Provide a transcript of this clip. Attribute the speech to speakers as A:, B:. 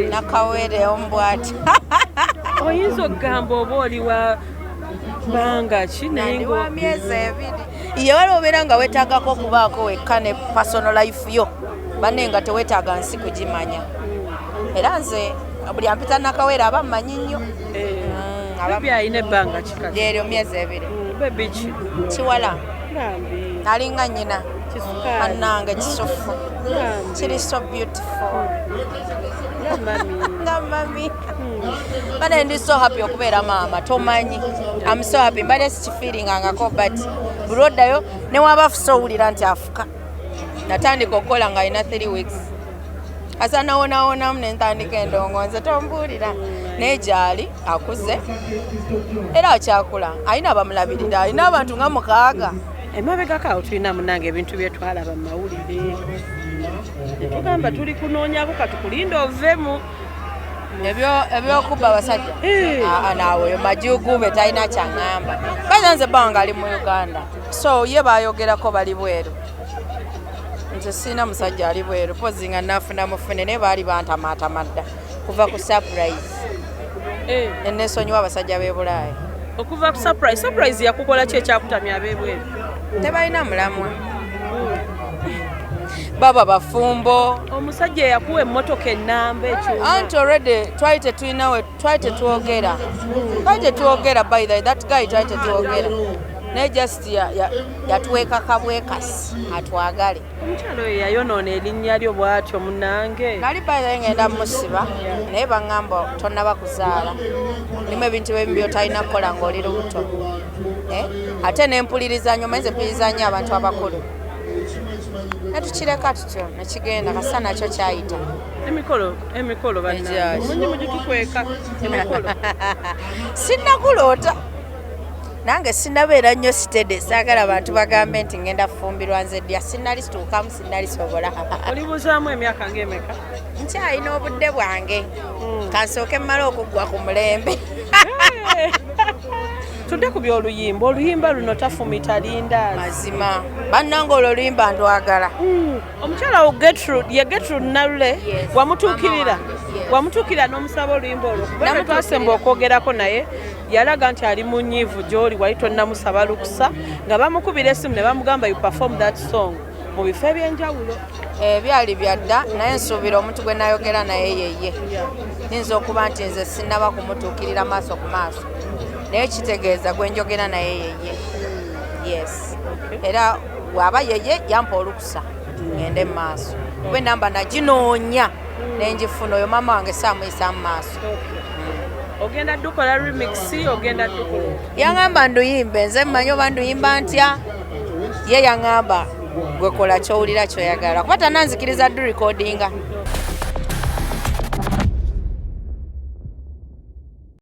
A: Nakawere ombwati.
B: Oyinza okugamba oba oli wa banga ki naye
A: wa myezi 2 ye wali obeera nga weetaagako okubaako wekka ne personal life yo banne nga teweetaaga nsi kugimanya era nze buli ampita Nakawere aba mmanyi nnyo
B: bebi alina ebbanga kika
A: leero myezi 2
B: bebi ki
A: kiwala alinga nnyina annange kisufu kiri so beautiful nga mami bane ndi so happy okubeera maama tomanyi I'm so happy mbadde sikifeelingangako but buli oddayo ne waba fusa owulira nti afuka natandika okukola nga alina 3 weeks asa nawonawonamu nentandika endongonze tombuulira naye gyali akuze era akyakula alina abamulabirira alina abantu nga 6
B: emabegako awo tulina munange ebintu byetwalaba mu mawulire netugamba tuli kunoonyako katukulinda ovemu
A: ebyokuba abasajja naawe oyo majugube talina kyaŋŋamba baza nze bbanga ali mu Uganda so ye bayogerako bali bweru nze sirina musajja ali bweru pozi nga nafuna mufune naye baali bantamaatama dda kuva ku surprise enesonyiwa abasajja b'e Bulaaya
B: okuva ku surprise yakukola ki ekyakutamya ab'ebweru
A: tebalina mulamwa baba bafumbo
B: omusajja yakuwa emmotoka ennamba ekyo
A: anti already twali tetuwogera by the way that guy twali tetuwogera naye just yatuweeka kabwekasi atwagale
B: omukyalo oyo yayonoona erinnya lyo bw'atyo munange
A: nali by the way ngenda musiba naye baŋŋamba tonnaba kuzaala limu ebintu ebimu byotalina kukola ng'oli lubuto ate n'empulirizanyo manyize empulirizanyo abantu abakulu netukireka tutyo nekigenda kasa nakyo kyayita
B: emikolo bannange mugitukweka emikolo
A: sinnakuloota nange sinnabeera nnyo sitede saagala abantu bagambe nti ngenda fumbirwa nze ddya sinnali situukamu sinnali sobola
B: olibuzaamu emyaka ng'emeka
A: nkyalina obudde bwange kansooke mmala okuggwa ku mulembe
B: tudde ku byoluyimba luno tafumita linda
A: mazima bannange olwo oluyimba ndwagala
B: omukyala wo Gertrude Nalule wamutuukirira n'omusaba oluyimba olwo kubanga twasemba okwogerako naye yalaga nti ali mu nnyiivu gy'oli wali tonnamusaba lukusa nga bamukubira essimu ne bamugamba you perform that song mu bifo eby'enjawulo
A: byali byadda naye nsuubira omuntu gwe nayogera naye yeye ninza okuba nti nze sinnaba kumutuukirira maaso ku maaso naye kitegeeza gwe njogera naye yeye yes era bw'aba yeye yampa olukusa ngende mu maaso kuba enamba naginoonya nenjifuna oyo maama wange saamuyisa mu maaso
B: ogenda dukola remix ogenda dukola
A: yaŋŋamba nduyimbe nze mmanyi oba nduyimba ntya ye yaŋŋamba gwe kola kyowulira kyoyagala kuba tananzikiriza du recordinga